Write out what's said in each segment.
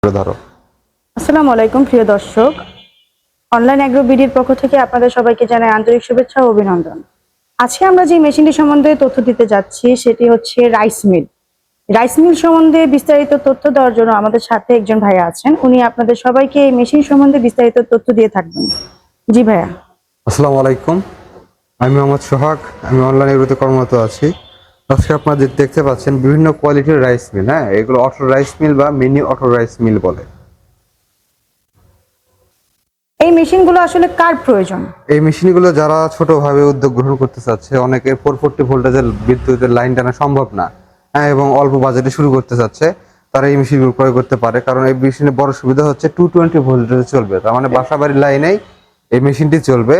ধরো। আসসালামু আলাইকুম প্রিয় দর্শক, অনলাইন অ্যাগ্রো বিডির পক্ষ থেকে আপনাদের সবাইকে জানাই আন্তরিক শুভেচ্ছা ও অভিনন্দন। আজকে আমরা যে মেশিনটি সম্বন্ধে তথ্য দিতে যাচ্ছি সেটি হচ্ছে রাইস মিল। রাইস মিল সম্বন্ধে বিস্তারিত তথ্য দেওয়ার জন্য আমাদের সাথে একজন ভাইয়া আছেন, উনি আপনাদের সবাইকে এই মেশিন সম্বন্ধে বিস্তারিত তথ্য দিয়ে থাকবেন। জি ভাইয়া। আসসালামু আলাইকুম, আমি মোহাম্মদ সোহাগ, আমি অনলাইন এগ্রোতে কর্মরত আছি। আজকে আপনারা দেখতে পাচ্ছেন বিভিন্ন কোয়ালিটির রাইস মিল। হ্যাঁ, এগুলো অটো রাইস মিল বা মিনি অটো রাইস মিল বলে। এই মেশিনগুলো আসলে কার প্রয়োজন? এই মেশিনগুলো যারা ছোটভাবে উদ্যোগ গ্রহণ করতে চাচ্ছে, অনেকে 440 ভোল্টেজের বিদ্যুতের লাইন টানা সম্ভব না, হ্যাঁ, এবং অল্প বাজেটে শুরু করতে চাচ্ছে, তারা এই মেশিনগুলো ক্রয় করতে পারে। কারণ এই মেশিনের বড় সুবিধা হচ্ছে 220 ভোল্টেজে চলবে, তার মানে বাসাবাড়ির লাইনেই এই মেশিনটি চলবে।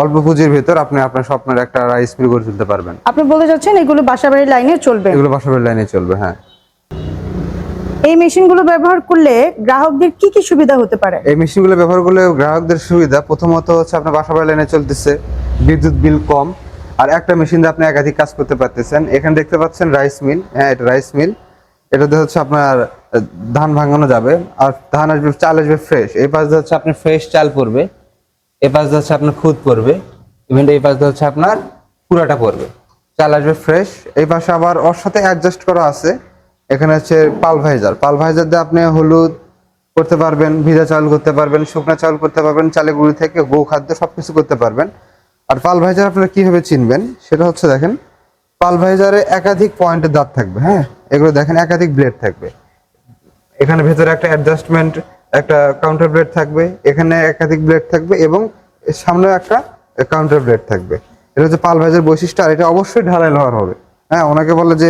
অল্প পুঁজির ভেতর আপনি আপনার স্বপ্নের একটা রাইস মিল গড়ে তুলতে পারবেন। আপনি বলতে চাচ্ছেন এগুলো বাসাবাড়ির লাইনে চলবে? এগুলো বাসাবাড়ির লাইনে চলবে, হ্যাঁ। এই মেশিনগুলো ব্যবহার করলে গ্রাহকদের কি কি সুবিধা হতে পারে? এই মেশিনগুলো ব্যবহার করলে গ্রাহকদের সুবিধা প্রথমত হচ্ছে আপনার বাসাবাড়ির লাইনে চলতেছে, বিদ্যুৎ বিল কম, আর একটা মেশিন দিয়ে আপনি একাধিক কাজ করতে পারতেছেন। এখানে দেখতে পাচ্ছেন রাইস মিল, হ্যাঁ, এটা রাইস মিল। এটাতে হচ্ছে আপনার ধান ভাঙানো যাবে, আর ধান আসবে, চাল আসবে ফ্রেশ। এই পাশে হচ্ছে আপনার ফ্রেশ চাল পড়বে, এই পাশে হচ্ছে আপনার খুদ পড়বে, ইভেন এই পাশে হচ্ছে আপনার পুরাটা পড়বে, চাল আসবে ফ্রেশ। এই পাশে আবার ওর সাথে অ্যাডজাস্ট করা আছে, এখানে হচ্ছে পালভাইজার দিয়ে আপনি হলুদ করতে পারবেন, ভিজা চাউল করতে পারবেন, শুকনা চাউল করতে পারবেন, চালের গুঁড়ি থেকে গো খাদ্য সবকিছু করতে পারবেন। আর পালভাইজার আপনারা কিভাবে চিনবেন সেটা হচ্ছে, দেখেন, পালভাইজারে একাধিক পয়েন্টের দাঁত থাকবে, হ্যাঁ, এগুলো দেখেন একাধিক ব্লেড থাকবে। এখানে ভেতরে একটা অ্যাডজাস্টমেন্ট, একটা কাউন্টার ব্লেড থাকবে, এখানে একাধিক ব্লেড থাকবে, এবং সামনে একটা কাউন্টার ব্লেড থাকবে। এটা হচ্ছে পালভাইজার বৈশিষ্ট্য। আর এটা অবশ্যই ঢালাই লোহার হবে, হ্যাঁ। অনেকে বলে যে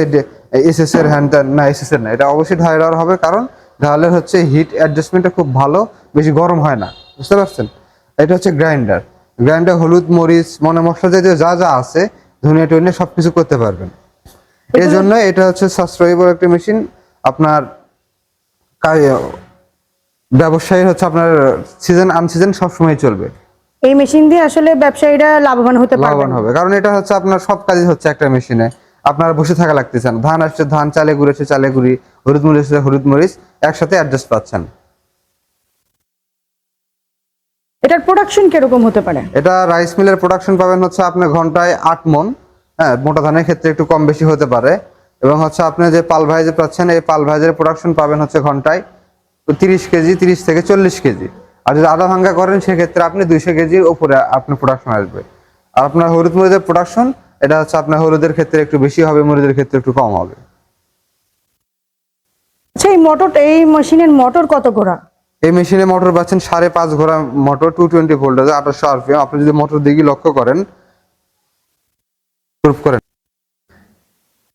এসএস এর হ্যান্ড, না, এসএস এর না, এটা অবশ্যই ঢালাই লোহার হবে, কারণ ঢালাইয়ের হচ্ছে হিট অ্যাডজাস্টমেন্টটা খুব ভালো, বেশি গরম হয় না, বুঝতে পারছেন। এটা হচ্ছে গ্রাইন্ডার হলুদ মরিচ মনে মশলা জাতীয় যা যা আছে, ধনিয়া টনিয়া সবকিছু করতে পারবেন। এই জন্য এটা হচ্ছে সাশ্রয়ী বড় একটা মেশিন। আপনার ব্যবসায়ী হচ্ছে আপনার সিজন আনসিজন সবসময় চলবে। এই মেশিন দিয়ে আসলে ব্যবসায়ীরা লাভবান হতে পারবে, লাভবান হবে, কারণ এটা হচ্ছে আপনার সব কাজই হচ্ছে একটা মেশিনে। আপনার বসে থাকা লাগতেছে না, ধান আসছে ধান, চালে গুঁড়ি আসছে চালে গুঁড়ি, হলুদ মরিচ আসছে হলুদ মরিচ, একসাথে অ্যাডজাস্ট পাচ্ছেন। এটার প্রোডাকশন কিরকম হতে পারে? এটা রাইস মিলের প্রোডাকশন পাবেন হচ্ছে আপনি ঘন্টায় 8 মণ। হ্যাঁ, মোটা ধানের ক্ষেত্রে একটু কম বেশি হতে পারে। এবং হচ্ছে আপনি যে পালভাইজার পাচ্ছেন, এই পালভাইজারের প্রোডাকশন পাবেন হচ্ছে ঘন্টায় 30 কেজি, 30 থেকে 40 কেজি। আর যদি আধা ভাঙ্গা করেন সেক্ষেত্রে আপনি 200 কেজির উপরে আপনার প্রোডাকশন আসবে। আর আপনার হলুদ মরিচের প্রোডাকশন, এটা হচ্ছে আপনার হলুদের ক্ষেত্রে একটু বেশি হবে, মরিচের ক্ষেত্রে একটু কম হবে। আচ্ছা, এই মেশিনের মোটর কত ঘোড়া? এই মেশিনে মোটর পাচ্ছেন 5.5 ঘোড়া মোটর, 220 ভোল্টেজ, 2800 আরপিএম। আপনি যদি মোটর দিকে লক্ষ্য করেন, প্রুফ করেন,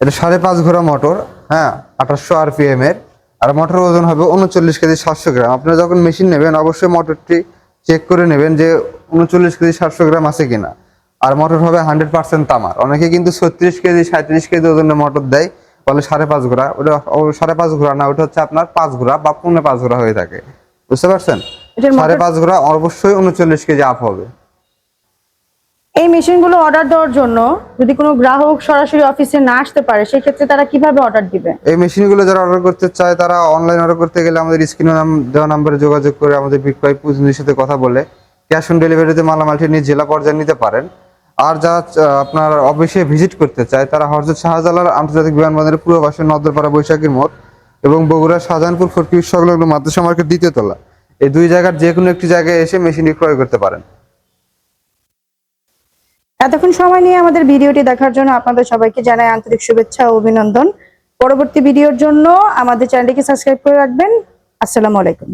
এটা 5.5 ঘোড়া মোটর, হ্যাঁ, 2800 আরপিএম এর। আর মোটরের ওজন হবে 39 কেজি 700 গ্রাম। আপনি যখন মেশিন নেবেন অবশ্যই মোটরটি চেক করে নেবেন যে 39 কেজি 700 গ্রাম আছে কিনা। আর মোটর হবে 100% তামার। অনেকে কিন্তু 36 কেজি 37 কেজি ওজনের মোটর দেয়, বলে 5.5 ঘোড়া। ওটা 5.5 ঘোড়া না, ওটা হচ্ছে আপনার 5 ঘোড়া বা 5.5 ঘোড়া হয়ে থাকে, বুঝতে পারছেন। 5.5 ঘোড়া অবশ্যই 39 কেজি আপ হবে। এই মেশিনগুলো অর্ডার দেওয়ার জন্য যদি কোনো গ্রাহক সরাসরি অফিসে না আসতে পারে, সেক্ষেত্রে তারা কিভাবে অর্ডার দিবে? এই মেশিনগুলো যারা অর্ডার করতে চায় তারা অনলাইন অর্ডার করতে গেলে আমাদের স্ক্রিনে দেওয়া নাম্বারে যোগাযোগ করে আমাদের বিক্রয় প্রতিনিধির সাথে কথা বলে ক্যাশ অন ডেলিভারিতে মালামালটি নিয়ে জেলা পর্যায়ে নিতে পারেন। আর যারা আপনার অফিসে ভিজিট করতে চায় তারা হযরত শাহজালাল আন্তর্জাতিক বিমানবন্দরের পূর্ব পাশে নদরপাড়া বৈশাখীর মোড় এবং বগুড়া শাহজাহানপুর ফরকিউর সংলগ্ন মাদ্রাসা মার্কেট 2য় তলা, এই দুই জায়গার যে কোনো একটি জায়গায় এসে মেশিনটি ক্রয় করতে পারেন। এতক্ষণ সময় নিয়ে আমাদের ভিডিওটি দেখার জন্য আপনাদের সবাইকে জানাই আন্তরিক শুভেচ্ছা ও অভিনন্দন। পরবর্তী ভিডিওর জন্য আমাদের চ্যানেলটিকে সাবস্ক্রাইব করে রাখবেন। আসসালামু আলাইকুম।